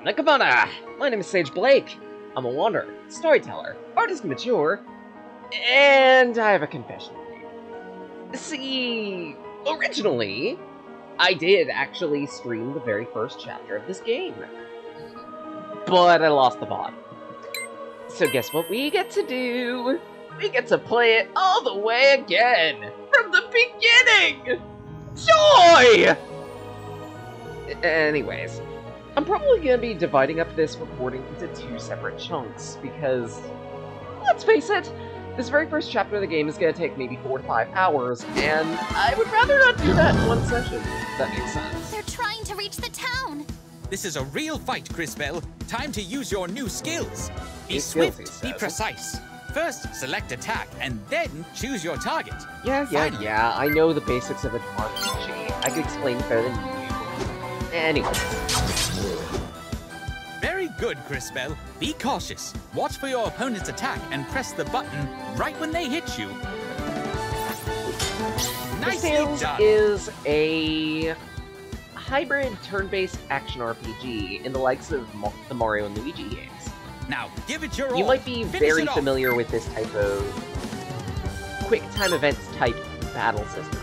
Nakamana! My name is Sage Blake. I'm a wanderer, storyteller, artist mature, and I have a confession to make. See, originally, I did actually stream the very first chapter of this game. But I lost the bot. So guess what we get to do? We get to play it all the way again! From the beginning! Joy! Anyways, I'm probably gonna be dividing up this recording into 2 separate chunks, because, let's face it, this very first chapter of the game is gonna take maybe 4 to 5 hours, and I would rather not do that in one session, if that makes sense. They're trying to reach the town! This is a real fight, CrisTales. Time to use your new skills. Be swift, be precise. First, select attack, and then choose your target. Yeah, I know the basics of an RPG. I can explain better than you. Anyways. Very good, CrisTales. Be cautious. Watch for your opponent's attack and press the button right when they hit you. Nicely done. Is a hybrid turn-based action RPG in the likes of the Mario and Luigi games. Now, give it your all. You might be very familiar with this type of quick time events type battle system,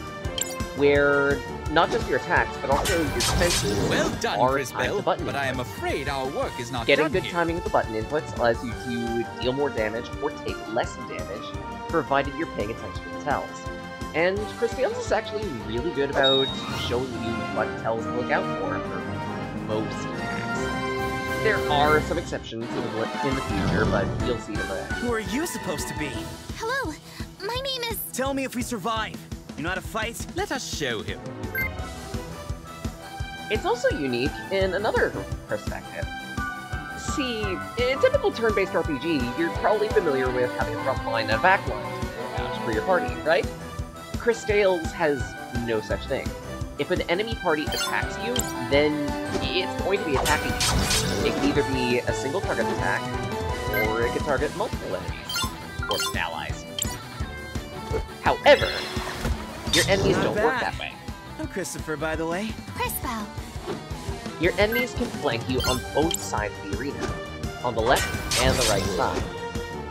where not just your attacks, but also your defenses are timed to button but I am afraid our work is not Getting done good here. timing with the button inputs allows you to deal more damage or take less damage, provided you're paying attention to the tells. And CrisTales is actually really good about showing you what tells to look out for most attacks. There are some exceptions in the future, but you'll see them ahead. Who are you supposed to be? Hello, my name is... Tell me if we survive. You know how to fight? Let us show him. It's also unique in another perspective. See, in a typical turn-based RPG, you're probably familiar with having a front line and a back line for your party, right? CrisTales has no such thing. If an enemy party attacks you, then it's going to be attacking you. It can either be a single target attack, or it can target multiple enemies, or allies. However, your enemies don't work that way. I'm Christopher, by the way. CrisTales. Your enemies can flank you on both sides of the arena, on the left and the right side.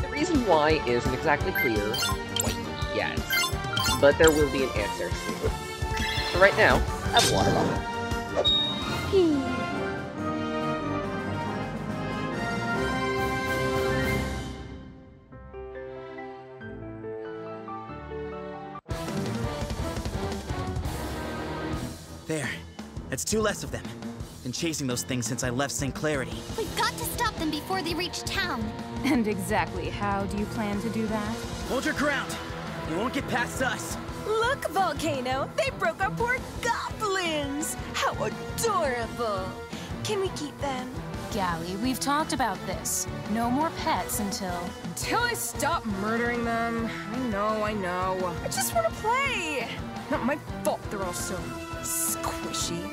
The reason why isn't exactly clear quite yet, but there will be an answer soon. So right now, I have a water bottle. There. That's 2 less of them. Been chasing those things since I left St. Clarity. We've got to stop them before they reach town. And exactly how do you plan to do that? Hold your ground. You won't get past us. Look, Volcano! They broke our poor goblins! How adorable! Can we keep them? Gally, we've talked about this. No more pets until I stop murdering them. I know. I just want to play! Not my fault they're all so squishy.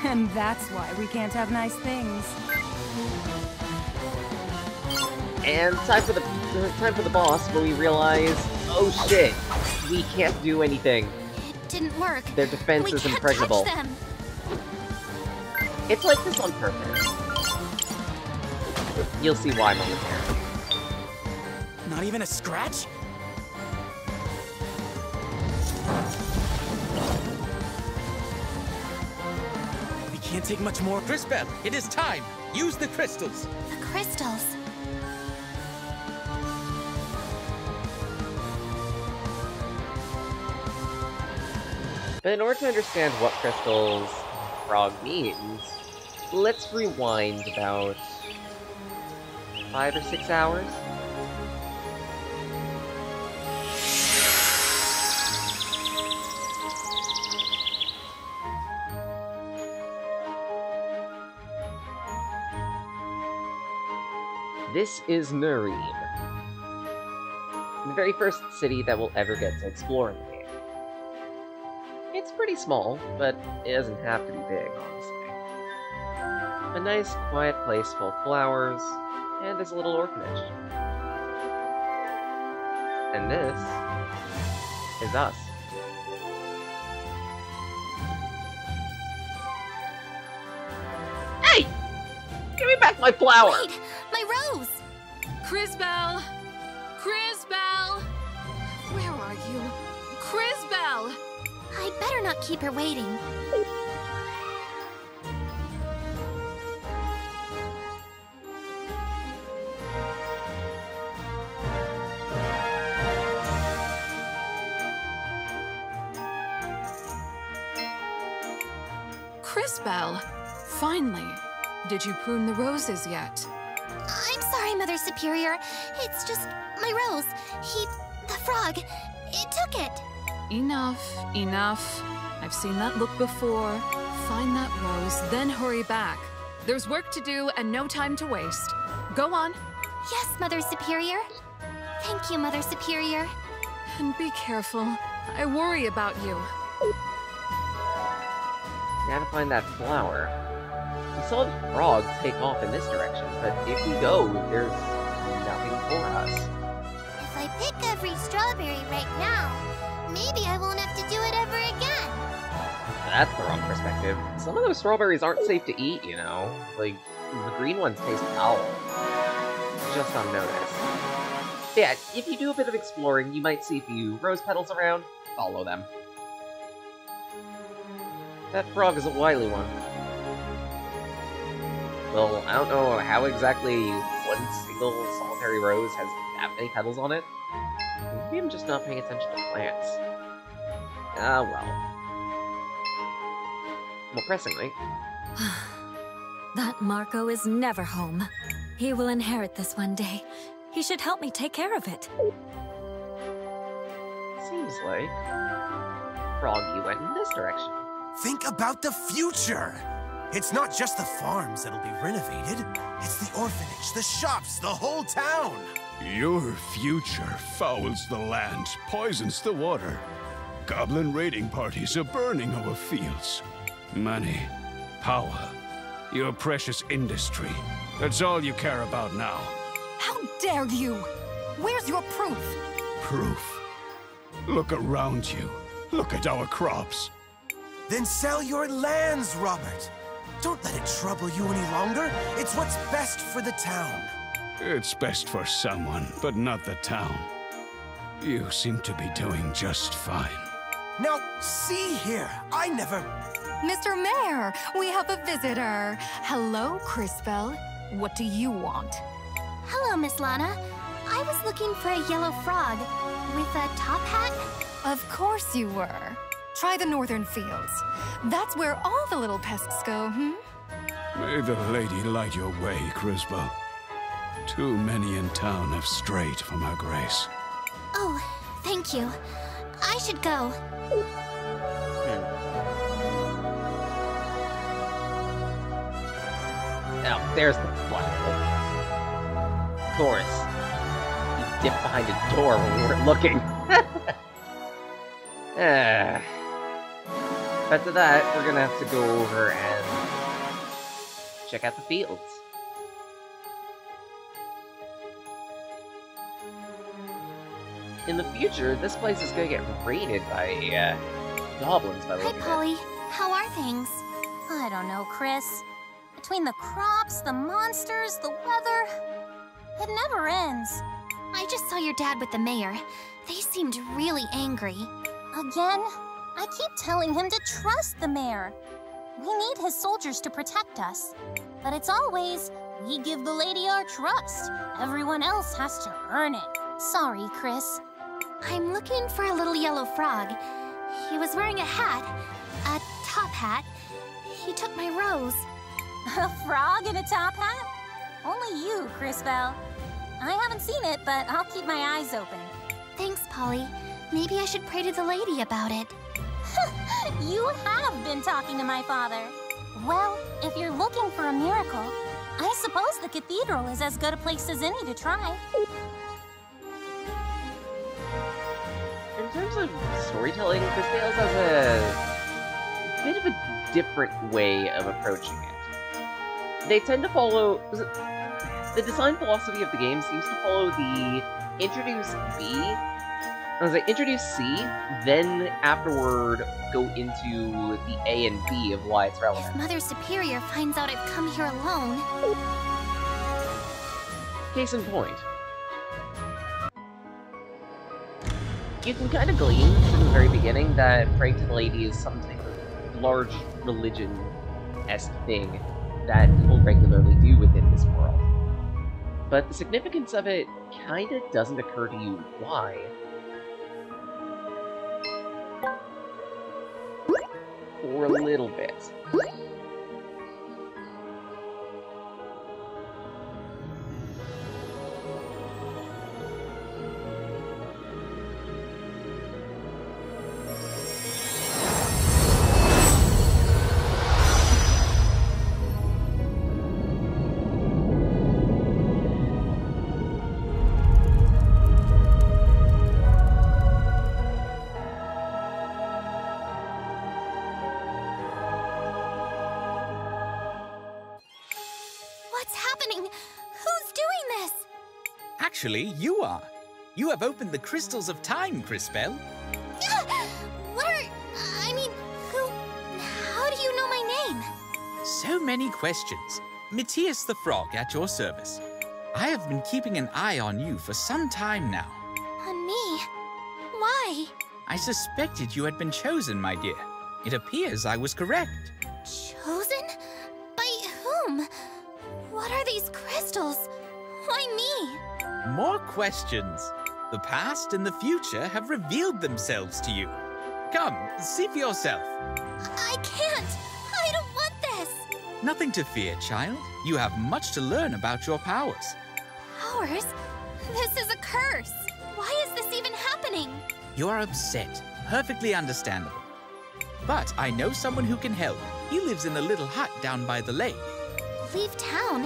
And that's why we can't have nice things. And time for the boss, where we realize, oh shit, we can't do anything. It didn't work. Their defense is impregnable. We can't touch them. It's like this on purpose. You'll see why momentarily. Not even a scratch? We can't take much more. CrisTales, it is time. Use the crystals. The crystals. But in order to understand what CrisTales frog means, let's rewind about 5 or 6 hours. This is Nurim, the very first city that we'll ever get to explore in the game. It's pretty small, but it doesn't have to be big, honestly. A nice, quiet place full of flowers, and there's a little orphanage. And this is us. Give me back my flower! Wait, my rose! CrisBelle! CrisBelle! Where are you? CrisBelle! I'd better not keep her waiting. CrisBelle! Finally. Did you prune the roses yet? I'm sorry, Mother Superior. It's just my rose. The frog, it took it. Enough, enough. I've seen that look before. Find that rose, then hurry back. There's work to do and no time to waste. Go on. Yes, Mother Superior. Thank you, Mother Superior. And be careful. I worry about you. Now to find that flower. We saw the frog take off in this direction, but if we go, there's nothing for us. If I pick every strawberry right now, maybe I won't have to do it ever again. That's the wrong perspective. Some of those strawberries aren't safe to eat, you know? Like, the green ones taste foul. Just on notice. Yeah, if you do a bit of exploring, you might see a few rose petals around. Follow them. That frog is a wily one. Well, I don't know how exactly one single solitary rose has that many petals on it. Maybe I'm just not paying attention to plants. Ah, well. More pressingly. That Marco is never home. He will inherit this one day. He should help me take care of it. Seems like... Froggy went in this direction. Think about the future! It's not just the farms that'll be renovated. It's the orphanage, the shops, the whole town! Your future fouls the land, poisons the water. Goblin raiding parties are burning our fields. Money, power, your precious industry. That's all you care about now. How dare you! Where's your proof? Proof. Look around you. Look at our crops. Then sell your lands, Robert! Don't let it trouble you any longer. It's what's best for the town. It's best for someone, but not the town. You seem to be doing just fine. Now, see here, I never... Mr. Mayor, we have a visitor. Hello, CrisBelle. What do you want? Hello, Miss Lana. I was looking for a yellow frog with a top hat. Of course you were. Try the northern fields. That's where all the little pests go, May the lady light your way, CrisBelle. Too many in town have strayed from her grace. Oh, thank you. I should go. Now, there's the flower. Of course. You dipped behind a door when we weren't looking. After that, we're gonna have to go over and check out the fields. In the future, this place is gonna get raided by, goblins by the Hi, look of it. Polly. How are things? I don't know, Chris. Between the crops, the monsters, the weather, it never ends. I just saw your dad with the mayor. They seemed really angry. Again? I keep telling him to trust the mayor. We need his soldiers to protect us. But it's always, we give the lady our trust. Everyone else has to earn it. Sorry, Chris. I'm looking for a little yellow frog. He was wearing a hat, a top hat. He took my rose. A frog in a top hat? Only you, CrisBelle. I haven't seen it, but I'll keep my eyes open. Thanks, Polly. Maybe I should pray to the lady about it. You have been talking to my father. Well, if you're looking for a miracle, I suppose the cathedral is as good a place as any to try. In terms of storytelling, CrisTales has a bit of a different way of approaching it. They tend to follow... The design philosophy of the game seems to follow the introduce B As I introduce C, then afterward go into the A and B of why it's relevant. If Mother Superior finds out I've come here alone... Case in point. You can kind of glean from the very beginning that praying to the lady is some type of large religion-esque thing that people regularly do within this world. But the significance of it kinda doesn't occur to you why. For a little bit. Actually, you are. You have opened the crystals of time, CrisTales. What are... I mean, who... How do you know my name? So many questions. Matthias the Frog at your service. I have been keeping an eye on you for some time now. On me? Why? I suspected you had been chosen, my dear. It appears I was correct. Chosen? By whom? What are these crystals? Why me? More questions. The past and the future have revealed themselves to you. Come, see for yourself. I can't. I don't want this. Nothing to fear, child. You have much to learn about your powers. Powers? This is a curse. Why is this even happening? You are upset. Perfectly understandable. But I know someone who can help. He lives in a little hut down by the lake. Leave town?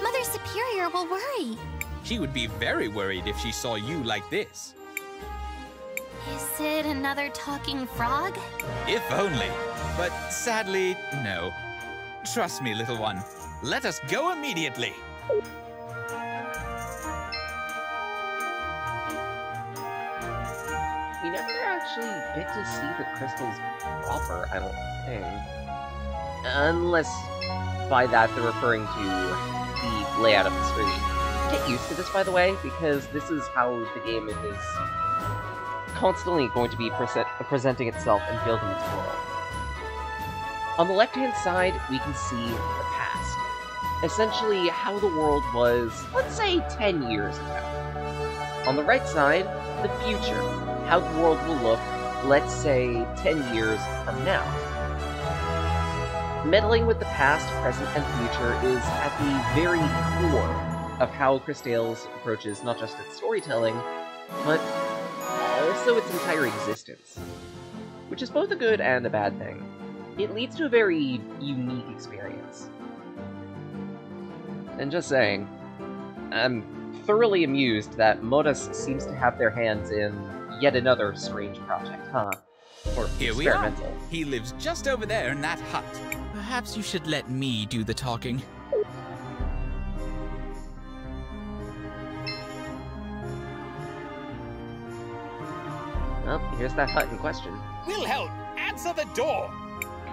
Mother Superior will worry. She would be very worried if she saw you like this. Is it another talking frog? If only. But sadly, no. Trust me, little one. Let us go immediately. We never actually get to see the crystals proper, I don't think. Unless by that they're referring to the layout of the screen. Get used to this, by the way, because this is how the game is constantly going to be presenting itself and building its world. On the left-hand side, we can see the past. Essentially, how the world was, let's say, 10 years ago. On the right side, the future. How the world will look, let's say, 10 years from now. Meddling with the past, present, and future is at the very core of how CrisTales approaches not just its storytelling, but also its entire existence. Which is both a good and a bad thing. It leads to a very unique experience. And just saying, I'm thoroughly amused that Modus seems to have their hands in yet another strange project, huh? Or here we are. experimental. He lives just over there in that hut. Perhaps you should let me do the talking. Well, here's that hut in question. Wilhelm, answer the door!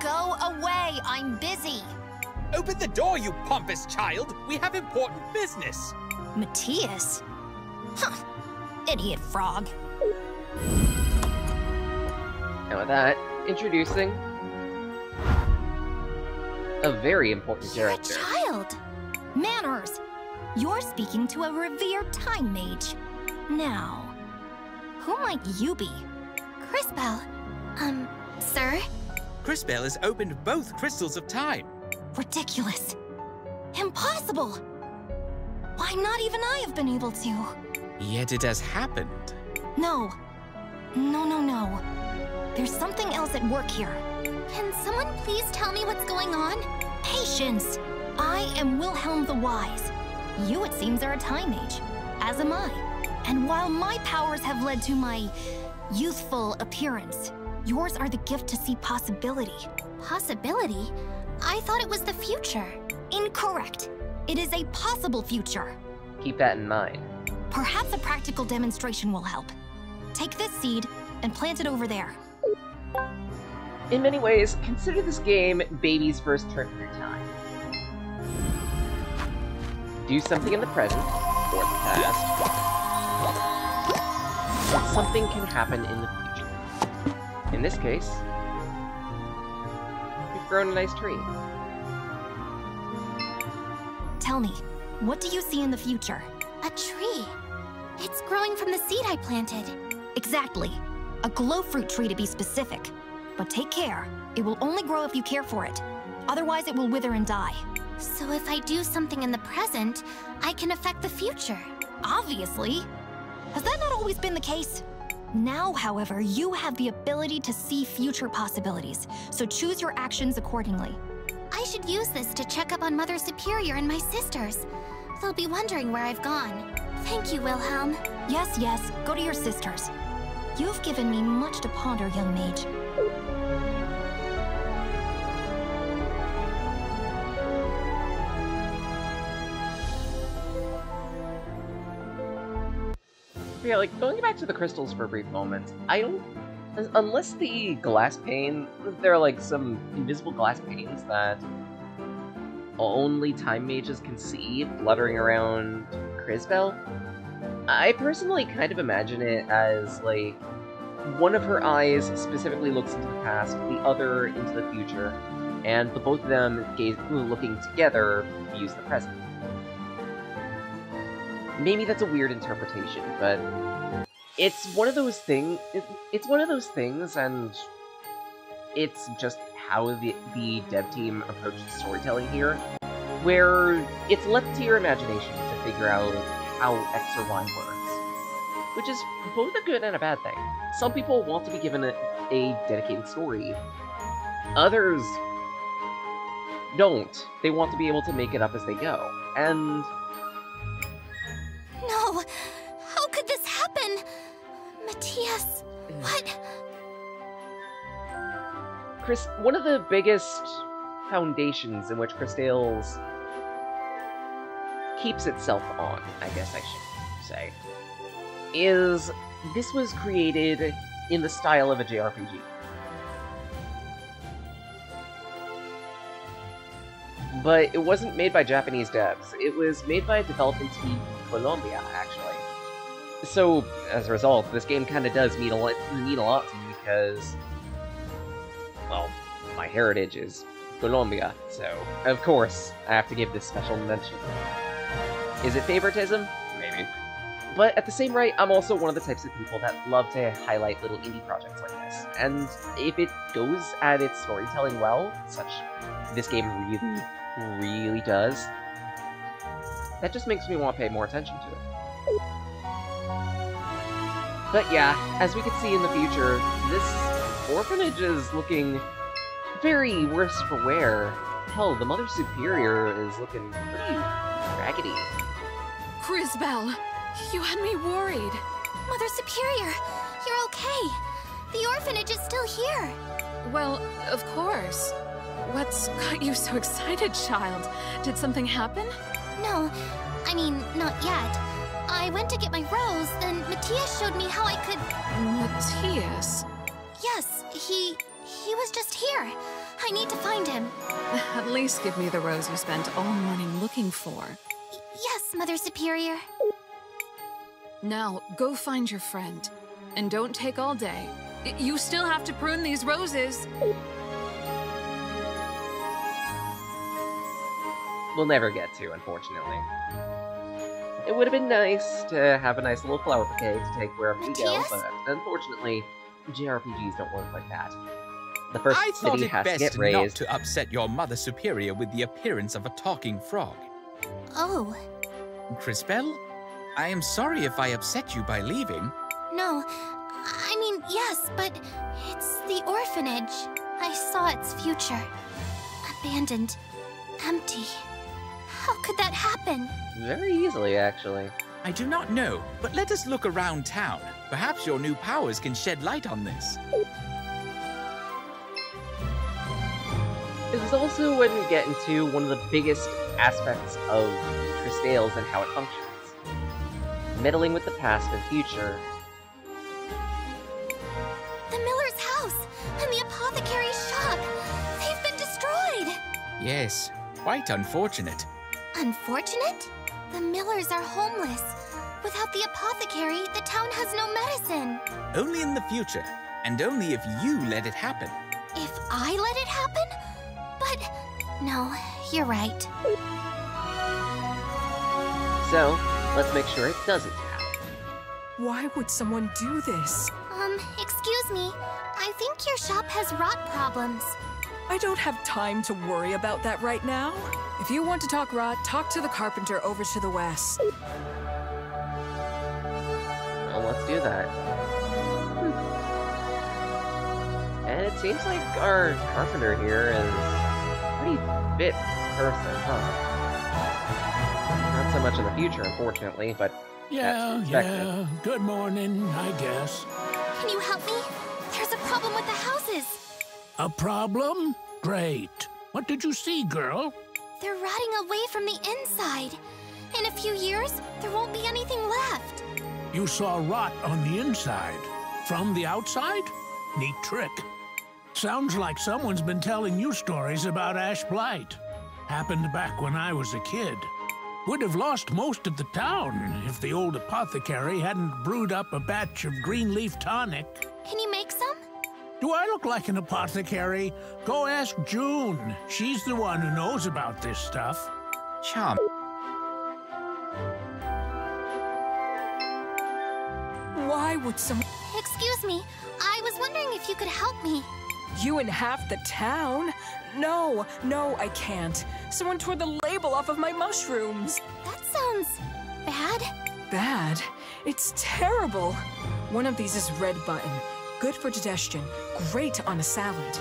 Go away, I'm busy. Open the door, you pompous child! We have important business! Matthias? Huh. Idiot frog. And with that, introducing a very important character. You're a child! Manners! You're speaking to a revered time mage. Now, who might you be? CrisTales. Sir? CrisTales has opened both crystals of time. Ridiculous. Impossible! Why, not even I have been able to. Yet it has happened. No. No. There's something else at work here. Can someone please tell me what's going on? Patience! I am Wilhelm the Wise. You, it seems, are a time mage, as am I. And while my powers have led to my youthful appearance, yours are the gift to see possibility. Possibility? I thought it was the future. Incorrect. It is a possible future. Keep that in mind. Perhaps a practical demonstration will help. Take this seed and plant it over there. In many ways, consider this game baby's first trip through time. Do something in the present, or the past, and something can happen in the future. In this case, we've grown a nice tree. Tell me, what do you see in the future? A tree. It's growing from the seed I planted. Exactly. A glow fruit tree to be specific. But take care. It will only grow if you care for it. Otherwise, it will wither and die. So if I do something in the present, I can affect the future. Obviously. Has that not always been the case? Now, however, you have the ability to see future possibilities, so choose your actions accordingly. I should use this to check up on Mother Superior and my sisters. They'll be wondering where I've gone. Thank you, Wilhelm. Yes, yes, go to your sisters. You've given me much to ponder, young mage. Yeah, like, going back to the crystals for a brief moment, I don't... Unless the glass pane... There are, like, some invisible glass panes that only time mages can see fluttering around CrisTales. I personally kind of imagine it as, like, one of her eyes specifically looks into the past, the other into the future, and the both of them looking together views the present. Maybe that's a weird interpretation, but it's one of those things. It's one of those things, and it's just how the dev team approached storytelling here, where it's left to your imagination to figure out how X or Y works, which is both a good and a bad thing. Some people want to be given a dedicated story. Others don't. They want to be able to make it up as they go, and... No! How could this happen? Matthias, what? One of the biggest foundations in which CrisTales keeps itself on, I guess I should say, is this was created in the style of a JRPG. But it wasn't made by Japanese devs. It was made by a development team in Colombia, actually. So, as a result, this game kind of does mean a lot to me because, well, my heritage is Colombia, so of course I have to give this special mention. Is it favoritism? Maybe. But at the same rate, I'm also one of the types of people that love to highlight little indie projects like this. And if it goes at its storytelling well, such this game really does, that just makes me want to pay more attention to it. But yeah, as we can see in the future, this orphanage is looking very worse for wear. Hell, the Mother Superior is looking pretty raggedy. CrisTales, you had me worried. Mother Superior, you're okay. The orphanage is still here. Well, of course. What's got you so excited, child? Did something happen? No, I mean, not yet. I went to get my rose, then Matthias showed me how I could... Matthias? Yes, he was just here. I need to find him. At least give me the rose you spent all morning looking for. Yes, Mother Superior. Now, go find your friend. And don't take all day. You still have to prune these roses. We'll never get to, unfortunately. It would have been nice to have a nice little flower bouquet to take wherever we go, but unfortunately, JRPGs don't work like that. The first city has to get raised. I thought it best not to upset your Mother Superior with the appearance of a talking frog. Oh. CrisTales, I am sorry if I upset you by leaving. No, I mean, yes, but it's the orphanage. I saw its future. Abandoned. Empty. How could that happen? Very easily, actually. I do not know, but let us look around town. Perhaps your new powers can shed light on this. This is also when we get into one of the biggest aspects of CrisTales and how it functions. Meddling with the past and future Yes, quite unfortunate. Unfortunate? The Millers are homeless. Without the apothecary, the town has no medicine. Only in the future, and only if you let it happen. If I let it happen? But no, you're right. So, let's make sure it doesn't happen. Why would someone do this? Excuse me. I think your shop has rot problems. I don't have time to worry about that right now. If you want to talk rot, talk to the carpenter over to the west. Well, let's do that. And it seems like our carpenter here is a pretty fit person, huh? Not so much in the future, unfortunately, but Yeah. Good morning, I guess. Can you help me? There's a problem with the houses. A problem? Great. What did you see, girl? They're rotting away from the inside. In a few years, there won't be anything left. You saw rot on the inside. From the outside? Neat trick. Sounds like someone's been telling you stories about ash blight. Happened back when I was a kid. Would have lost most of the town if the old apothecary hadn't brewed up a batch of green leaf tonic. Can you make some? Do I look like an apothecary? Go ask June. She's the one who knows about this stuff. Charm. Why would someone... Excuse me, I was wondering if you could help me. You in half the town? No, I can't. Someone tore the label off of my mushrooms. That sounds bad. Bad? It's terrible. One of these is red button. Good for digestion. Great on a salad.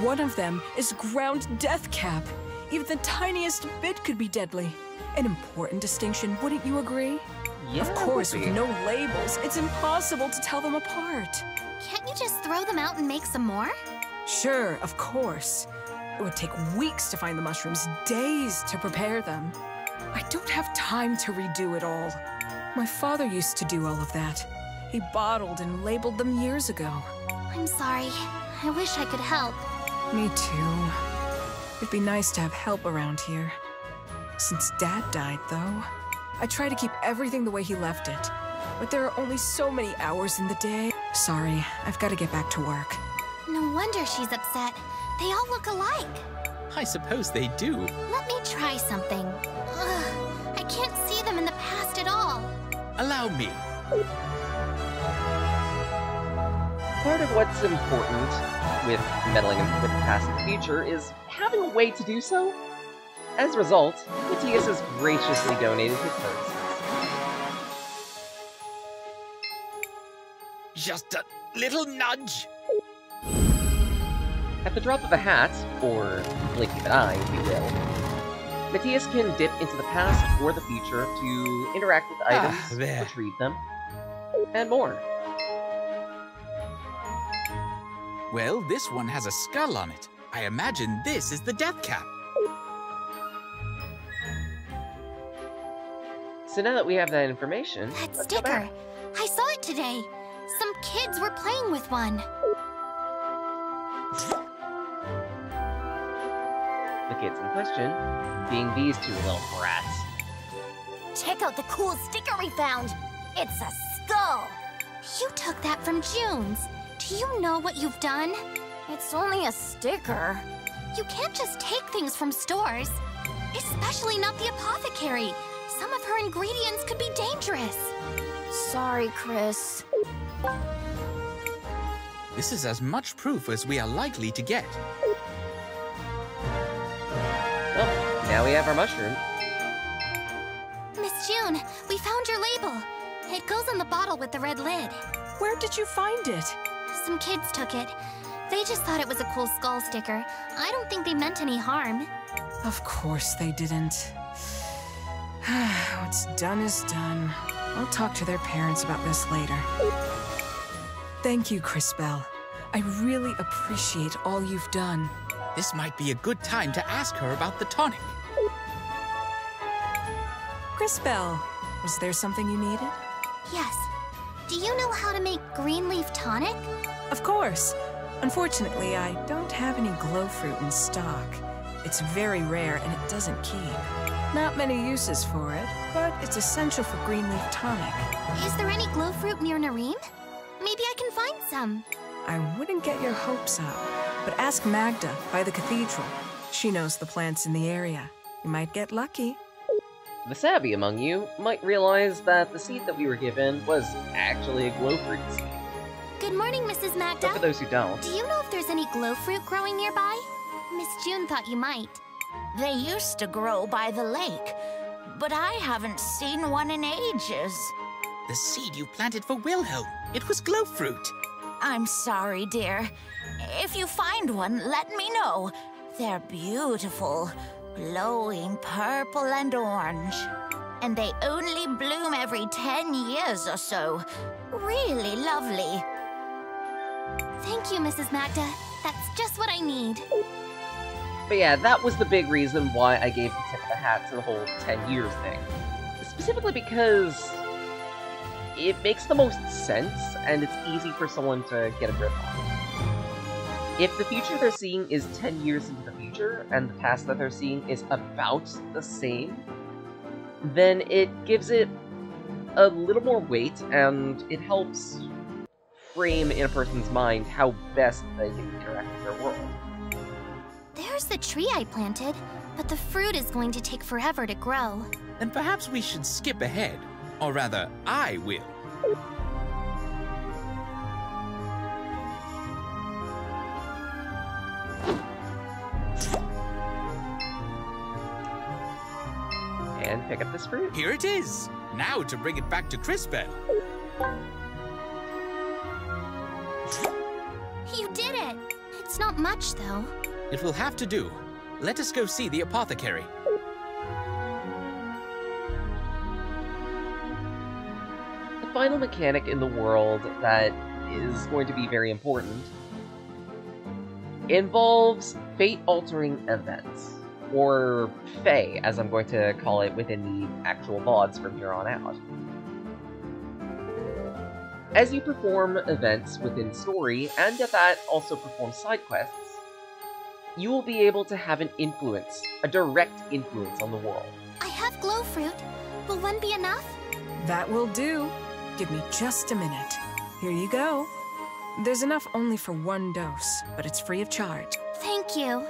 One of them is ground death cap. Even the tiniest bit could be deadly. An important distinction, wouldn't you agree? Yeah, of course, with no labels, it's impossible to tell them apart. Can't you just throw them out and make some more? Sure, of course. It would take weeks to find the mushrooms, days to prepare them. I don't have time to redo it all. My father used to do all of that. He bottled and labeled them years ago. I'm sorry. I wish I could help. Me too. It'd be nice to have help around here. Since Dad died, though, I try to keep everything the way he left it. But there are only so many hours in the day. Sorry, I've got to get back to work. No wonder she's upset. They all look alike. I suppose they do. Let me try something. Ugh, I can't see them in the past at all. Allow me. Part of what's important with meddling with the past and the future is having a way to do so. As a result, Matthias has graciously donated his services. Just a little nudge. At the drop of a hat, or blinking of an eye, if you will, Matthias can dip into the past or the future to interact with items, retrieve them, and more. Well, this one has a skull on it. I imagine this is the death cap. So now that we have that information, that let's go sticker. back. I saw it today. Some kids were playing with one. The kids in question being these two little brats. Check out the cool sticker we found. It's a skull. You took that from June's. Do you know what you've done? It's only a sticker. You can't just take things from stores. Especially not the apothecary. Some of her ingredients could be dangerous. Sorry, Chris. This is as much proof as we are likely to get. Well, now we have our mushroom. Miss June, we found your label. It goes on the bottle with the red lid. Where did you find it? Some kids took it. They just thought it was a cool skull sticker. I don't think they meant any harm. Of course they didn't. What's done is done. I'll talk to their parents about this later. Thank you, CrisTales. I really appreciate all you've done. This might be a good time to ask her about the tonic. CrisTales, was there something you needed? Yes. Do you know how to make green leaf tonic? Of course. Unfortunately, I don't have any glow fruit in stock. It's very rare and it doesn't keep. Not many uses for it, but it's essential for greenleaf tonic. Is there any glow fruit near Nareem? Maybe I can find some. I wouldn't get your hopes up, but ask Magda by the cathedral. She knows the plants in the area. You might get lucky. The savvy among you might realize that the seed that we were given was actually a glow fruit seed. Good morning, Mrs. Magda. But for those who don't, Do you know if there's any glow fruit growing nearby? Miss June thought you might. They used to grow by the lake, but I haven't seen one in ages. The seed you planted for Wilhelm. It was glow fruit. I'm sorry, dear. If you find one, let me know. They're beautiful, glowing purple and orange. And they only bloom every 10 years or so. Really lovely. Thank you, Mrs. Magda. That's just what I need. but yeah, that was the big reason why I gave the tip of the hat to the whole 10 years thing. Specifically because it makes the most sense, and it's easy for someone to get a grip on. If the future they're seeing is 10 years into the future, and the past that they're seeing is about the same, then it gives it a little more weight, and it helps frame in a person's mind how best they can interact with their world. There's the tree I planted, but the fruit is going to take forever to grow. Then perhaps we should skip ahead. Or rather, I will. And pick up this fruit. Here it is. Now to bring it back to CrisTales. You did it! It's not much, though. It will have to do. Let us go see the apothecary. The final mechanic in the world that is going to be very important involves fate-altering events, or Fae, as I'm going to call it within the actual VODs from here on out. As you perform events within story, and at that also perform side quests, you will be able to have an influence, a direct influence on the world. I have glow fruit. Will one be enough? That will do. Give me just a minute. Here you go. There's enough only for one dose, but it's free of charge. Thank you.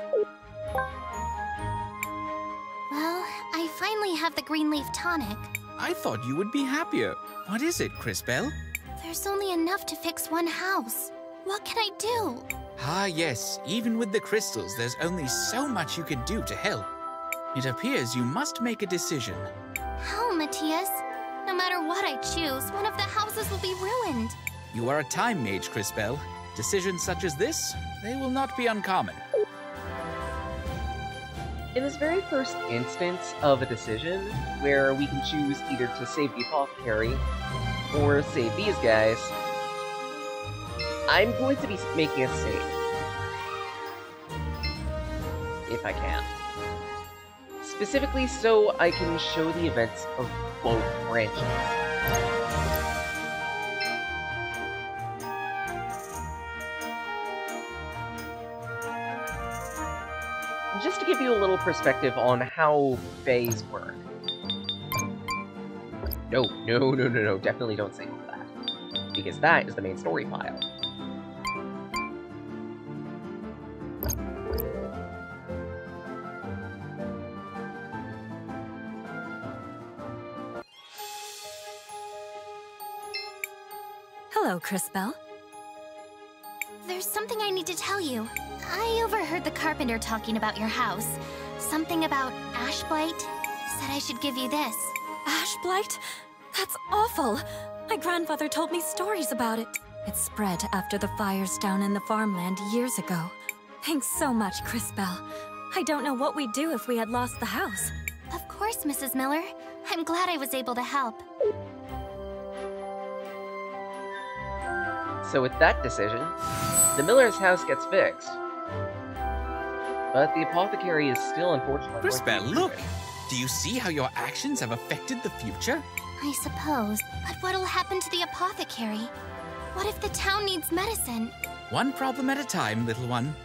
Well, I finally have the green leaf tonic. I thought you would be happier. What is it, CrisTales? There's only enough to fix one house. What can I do? Ah, yes. Even with the crystals, there's only so much you can do to help. It appears you must make a decision. How, Matthias? No matter what I choose, one of the houses will be ruined. You are a time mage, CrisTales. Decisions such as this, they will not be uncommon. In this very first instance of a decision, where we can choose either to save the apothecary or save these guys, I'm going to be making a save. If I can. Specifically so I can show the events of both branches. Just to give you a little perspective on how Faes work. No, definitely don't save all that. Because that is the main story file. Hello, CrisTales. There's something I need to tell you. I overheard the carpenter talking about your house. Something about ash blight. Said I should give you this. Ash blight? That's awful. My grandfather told me stories about it. It spread after the fires down in the farmland years ago. Thanks so much, CrisTales. I don't know what we'd do if we had lost the house. Of course, Mrs. Miller. I'm glad I was able to help. So with that decision, the Miller's house gets fixed. But the apothecary is still unfortunately... CrisTales, look! Do you see how your actions have affected the future? I suppose. But what'll happen to the apothecary? What if the town needs medicine? One problem at a time, little one.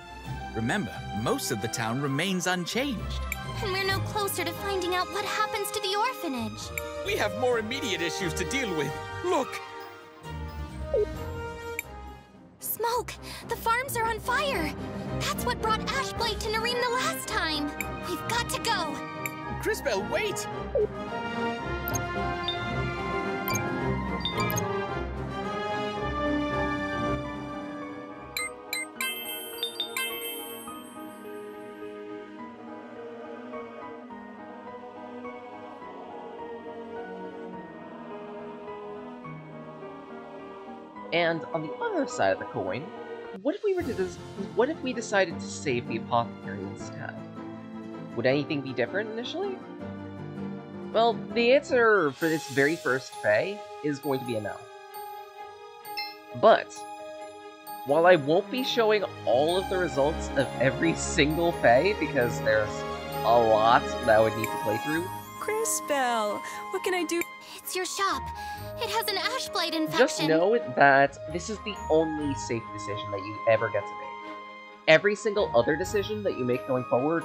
Remember, most of the town remains unchanged. And we're no closer to finding out what happens to the orphanage. We have more immediate issues to deal with. Look! Smoke! The farms are on fire! That's what brought Ashblight to Nareem the last time! We've got to go! CrisTales, wait! And on the other side of the coin, what if we decided to save the apothecary instead? Would anything be different initially? Well, the answer for this very first Fae is going to be a no. But, while I won't be showing all of the results of every single Fae, because there's a lot that I would need to play through... CrisTales, what can I do? It's your shop. It has an Ashblight infection. Just know that this is the only safe decision that you ever get to make. Every single other decision that you make going forward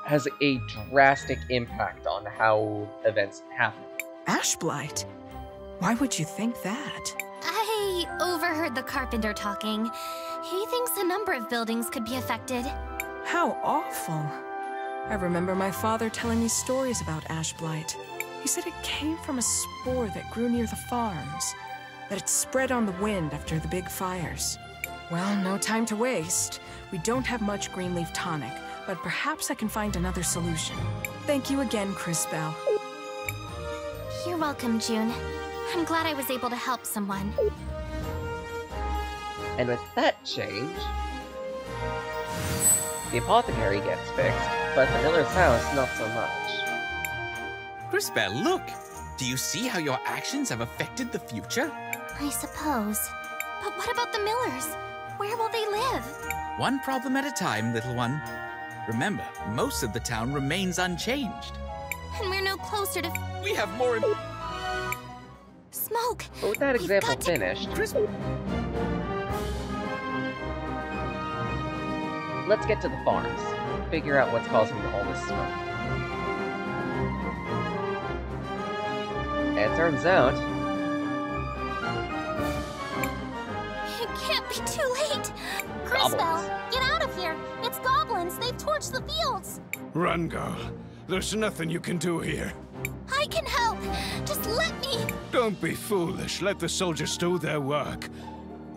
has a drastic impact on how events happen. Ashblight? Why would you think that? I overheard the carpenter talking. He thinks a number of buildings could be affected. How awful. I remember my father telling me stories about Ashblight. He said it came from a spore that grew near the farms, that it spread on the wind after the big fires. Well, no time to waste. We don't have much greenleaf tonic, but perhaps I can find another solution. Thank you again, CrisTales. You're welcome, June. I'm glad I was able to help someone. And with that change, the apothecary gets fixed, but the miller's house not so much. CrisTales, look! Do you see how your actions have affected the future? I suppose. But what about the Millers? Where will they live? One problem at a time, little one. Remember, most of the town remains unchanged. And we're no closer to... We have more... Smoke! But with that example finished... Let's get to the farms. Figure out what's causing all this smoke. And it turns out... It can't be too late! CrisTales, get out of here! It's goblins! They've torched the fields! Run, girl. There's nothing you can do here. I can help! Just let me! Don't be foolish. Let the soldiers do their work.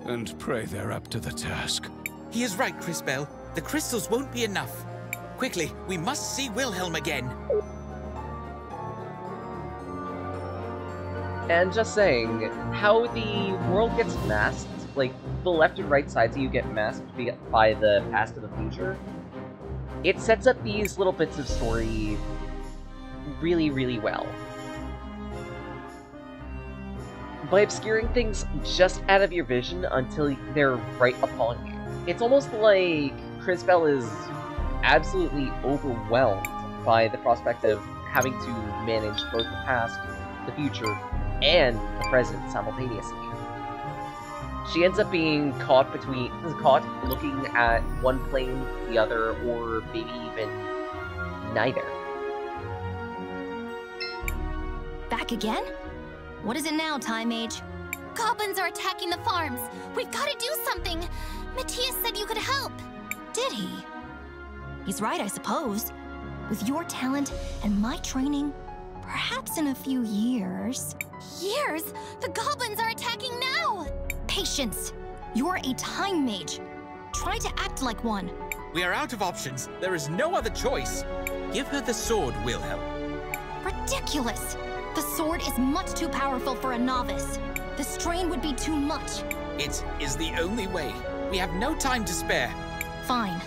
And pray they're up to the task. He is right, CrisTales. The crystals won't be enough. Quickly, we must see Wilhelm again. And just saying, how the world gets masked, like, the left and right sides of you get masked by the past and the future, it sets up these little bits of story really, really well. By obscuring things just out of your vision until they're right upon you. It's almost like CrisTales is absolutely overwhelmed by the prospect of having to manage both the past, the future, and the present simultaneously. She ends up being caught looking at one plane, the other, or maybe even neither. Back again? What is it now, Time Mage? Goblins are attacking the farms! We've got to do something! Matthias said you could help! Did he? He's right, I suppose. With your talent and my training, perhaps in a few years... Years? The goblins are attacking now! Patience! You're a time mage. Try to act like one. We are out of options. There is no other choice. Give her the sword, Wilhelm. Ridiculous! The sword is much too powerful for a novice. The strain would be too much. It is the only way. We have no time to spare. Fine.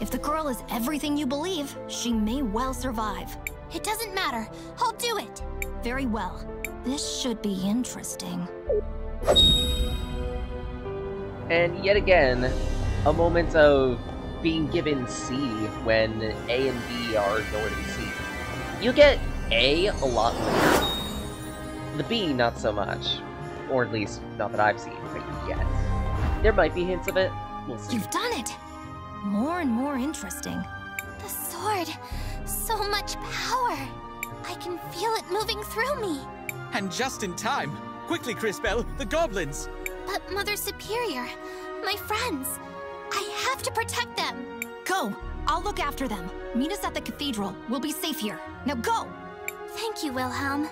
If the girl is everything you believe, she may well survive. It doesn't matter. I'll do it. Very well. This should be interesting. And yet again, a moment of being given C when A and B are nowhere to be seen. You get A a lot later. The B, not so much. Or at least, not that I've seen yet. There might be hints of it. We'll see. You've done it! more and more interesting. The sword! So much power! I can feel it moving through me! And just in time. Quickly, CrisTales, the goblins! But Mother Superior, my friends, I have to protect them! Go! I'll look after them. Meet us at the cathedral. We'll be safe here. Now go! Thank you, Wilhelm.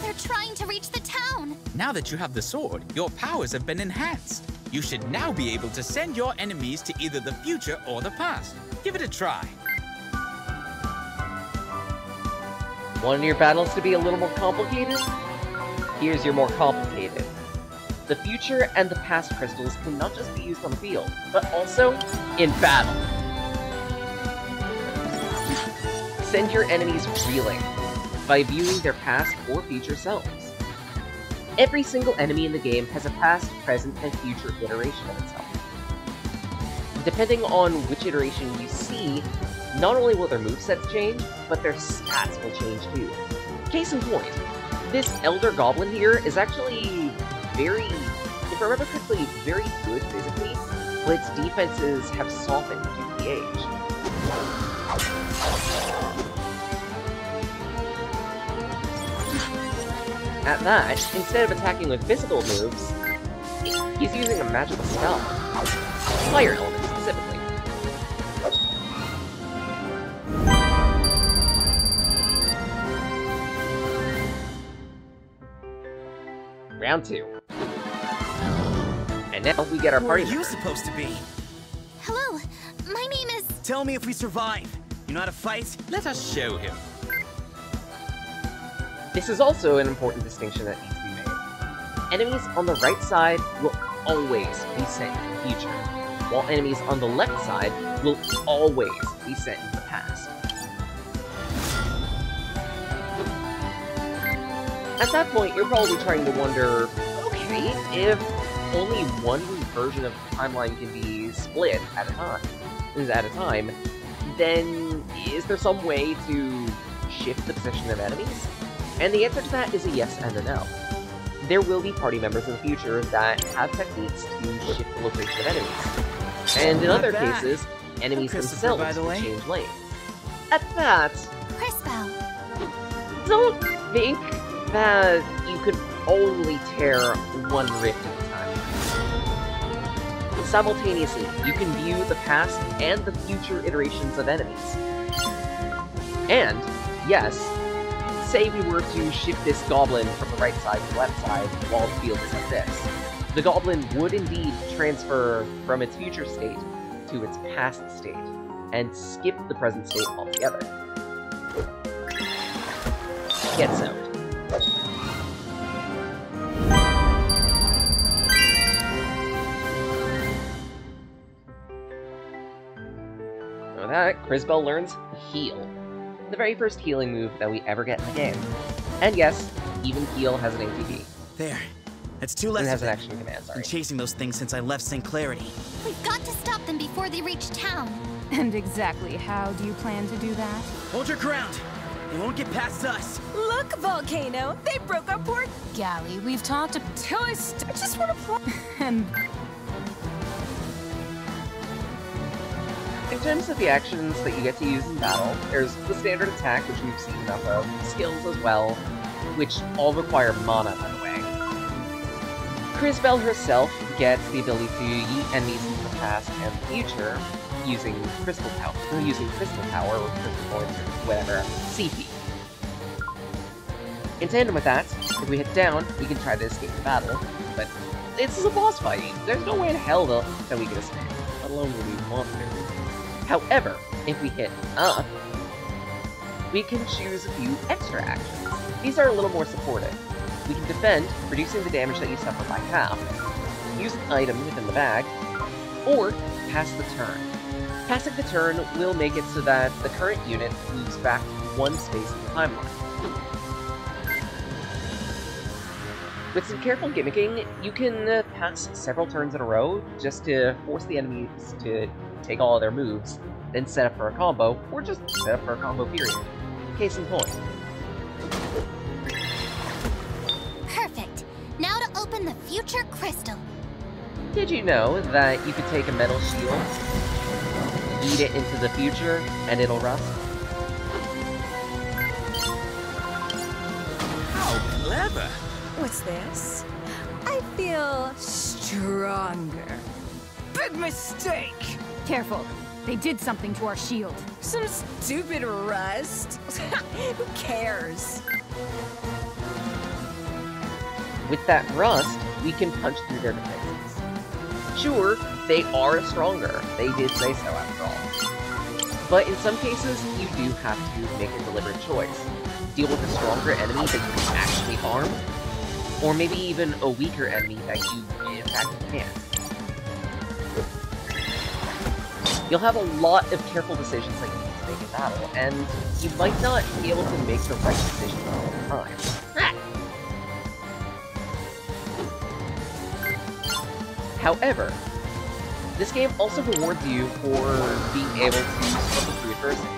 They're trying to reach the town! Now that you have the sword, your powers have been enhanced. You should now be able to send your enemies to either the future or the past. Give it a try. Want your battles to be a little more complicated? Here's your more complicated. The future and the past crystals can not just be used on the field, but also in battle. Send your enemies reeling by viewing their past or future selves. Every single enemy in the game has a past, present, and future iteration of itself. Depending on which iteration you see, not only will their movesets change, but their stats will change too. Case in point, this Elder Goblin here is actually very, if I remember correctly, very good physically, but its defenses have softened due to the age. At that, instead of attacking with physical moves, he's using a magical spell. Fire element, specifically. Round 2. And now we get our party. Where are you supposed to be? Hello, my name is... Tell me if we survive. You know how to fight? Let us show him. This is also an important distinction that needs to be made. Enemies on the right side will always be sent in the future, while enemies on the left side will always be sent in the past. At that point, you're probably trying to wonder, okay, if only one version of the timeline can be split at a time, then is there some way to shift the position of enemies? And the answer to that is a yes and a no. There will be party members in the future that have techniques to shift the location of enemies. And in other cases, enemies themselves will change lanes. At that, CrisTales. don't think that you could only tear one rift at a time. Simultaneously, you can view the past and the future iterations of enemies. And, yes, say we were to shift this goblin from the right side to the left side while the field is like this. The goblin would indeed transfer from its future state to its past state, and skip the present state altogether. Get soaked. With that, CrisTales learns Heal. The very first healing move that we ever get in the game. And yes, even Heal has an ATB. There. That's 2 less. It has of an them. action command, sorry. Been chasing those things since I left St. Clarity. We've got to stop them before they reach town. And exactly how do you plan to do that? Hold your ground. They won't get past us. Look, Volcano, they broke our port galley. We've talked until I just want to play. And in terms of the actions that you get to use in battle, there's the standard attack, which we've seen enough of, skills as well, which all require mana, by the way. CrisTales herself gets the ability to yeet enemies into the past and the future using crystal power, or crystal points, or whatever, CP. In tandem with that, if we hit down, we can try to escape the battle, but this is a boss fight. There's no way in hell that we can escape, let alone would we want to. However, if we hit up, we can choose a few extra actions. These are a little more supportive. We can defend, reducing the damage that you suffer by half, use an item within the bag, or pass the turn. Passing the turn will make it so that the current unit moves back one space in the timeline. With some careful gimmicking, you can pass several turns in a row just to force the enemies to take all of their moves, then set up for a combo, or just set up for a combo period. Case in point. open the future crystal. Did you know that you could take a metal shield, eat it into the future, and it'll rust? How clever! What's this? I feel stronger. Big mistake! Careful. They did something to our shield. Some stupid rust? Who cares? With that rust, we can punch through their defenses. Sure, they are stronger. They did say so, after all. But in some cases, you do have to make a deliberate choice. Deal with a stronger enemy that you can actually harm, or maybe even a weaker enemy that you, in fact, can't. You'll have a lot of careful decisions that you need to make in battle, and you might not be able to make the right decision all the time. However, this game also rewards you for being able to struggle through adversity.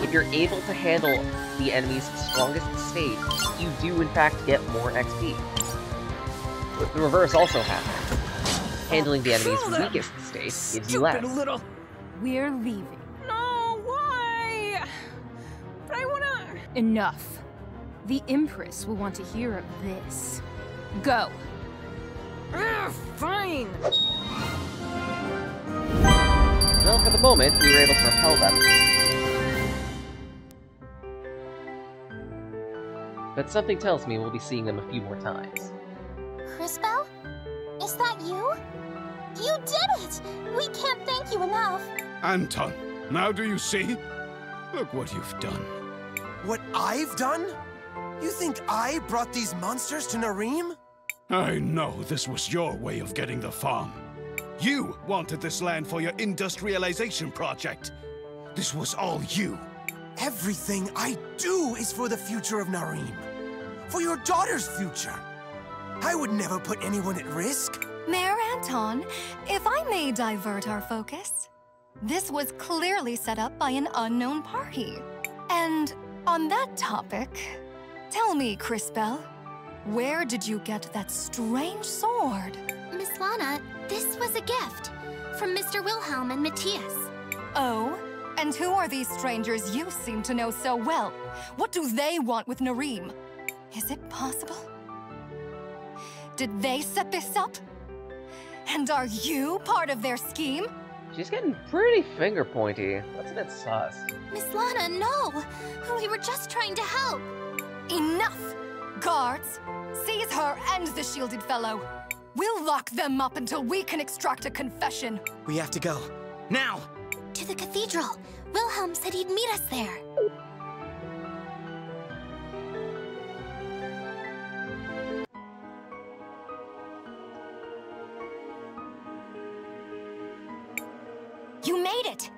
If you're able to handle the enemy's strongest state, you do in fact get more XP. But the reverse also happens. Handling the enemy's weakest state gives you less. Little... We're leaving. No, why? But I wanna... Enough. The Empress will want to hear of this. Go. Fine. Well, for the moment, we were able to repel them. But something tells me we'll be seeing them a few more times. CrisTales? Is that you? You did it! We can't thank you enough. Anton, now do you see? Look what you've done. What I've done? You think I brought these monsters to Nareem? I know this was your way of getting the farm. You wanted this land for your industrialization project. This was all you. Everything I do is for the future of Nareem. For your daughter's future. I would never put anyone at risk. Mayor Anton, if I may divert our focus, this was clearly set up by an unknown party. And on that topic, tell me, CrisTales, where did you get that strange sword? Miss Lana, this was a gift from Mr. Wilhelm and Matthias. Oh? And who are these strangers you seem to know so well? What do they want with Nareem? Is it possible? Did they set this up? And are you part of their scheme? She's getting pretty finger-pointy. That's a bit sus. Miss Lana, no! We were just trying to help. Enough! Guards, seize her and the shielded fellow. We'll lock them up until we can extract a confession. We have to go. Now! To the cathedral. Wilhelm said he'd meet us there. You made it!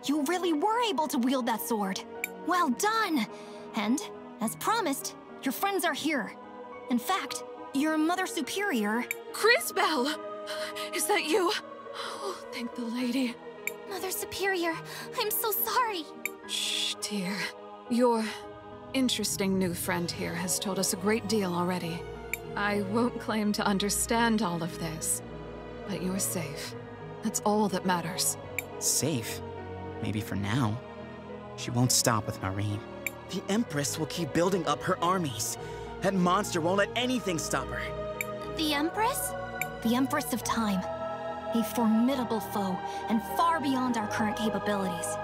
You really were able to wield that sword. Well done! And, as promised, your friends are here. In fact, your Mother Superior... CrisTales! Is that you? Oh, thank the lady. Mother Superior, I'm so sorry. Shh, dear. Your interesting new friend here has told us a great deal already. I won't claim to understand all of this, but you're safe. That's all that matters. Safe? Maybe for now. She won't stop with Nareem. The Empress will keep building up her armies. That monster won't let anything stop her. The Empress? The Empress of Time. A formidable foe, and far beyond our current capabilities.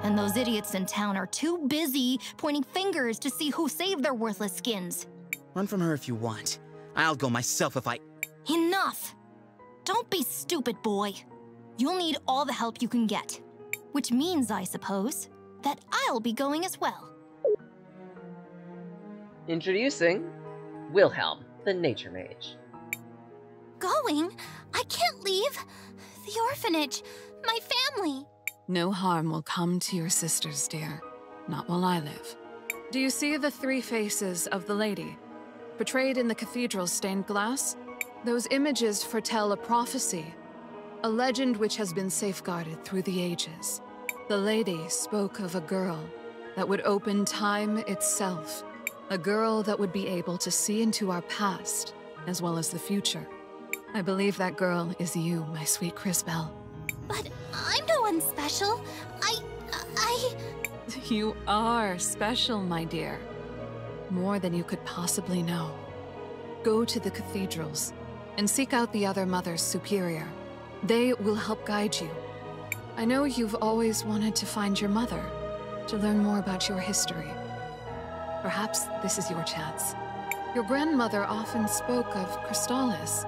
And those idiots in town are too busy pointing fingers to see who saved their worthless skins. Run from her if you want. I'll go myself if I... Enough! Don't be stupid, boy. You'll need all the help you can get. Which means, I suppose, that I'll be going as well. Introducing Wilhelm, the Nature Mage. Going? I can't leave. The orphanage. My family. No harm will come to your sisters, dear. Not while I live. Do you see the three faces of the lady? Portrayed in the cathedral's stained glass? Those images foretell a prophecy. A legend which has been safeguarded through the ages. The lady spoke of a girl that would open time itself. A girl that would be able to see into our past as well as the future. I believe that girl is you, my sweet CrisTales. But I'm no one special. You are special, my dear. More than you could possibly know. Go to the cathedrals and seek out the other Mothers Superior. They will help guide you. I know you've always wanted to find your mother, to learn more about your history. Perhaps this is your chance. Your grandmother often spoke of CrisTales.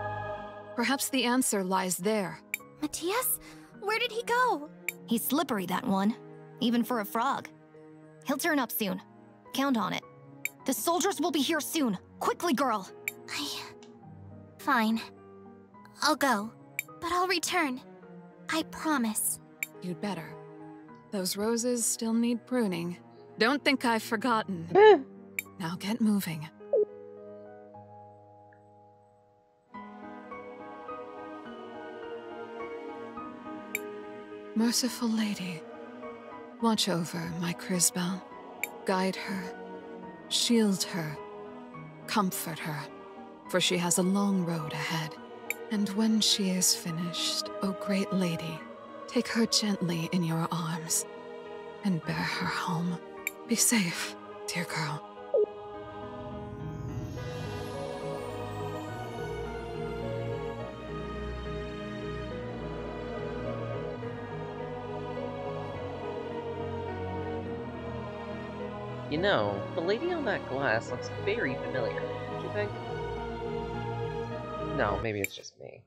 Perhaps the answer lies there. Matthias? Where did he go? He's slippery, that one. Even for a frog. He'll turn up soon. Count on it. The soldiers will be here soon. Quickly, girl! Fine. I'll go. But I'll return. I promise. You'd better. Those roses still need pruning. Don't think I've forgotten. Now get moving. Merciful Lady, watch over my CrisTales. Guide her, shield her, comfort her, for she has a long road ahead. And when she is finished, O great lady, take her gently in your arms and bear her home. Be safe, dear girl. You know, the lady on that glass looks very familiar, don't you think? No, maybe it's just me.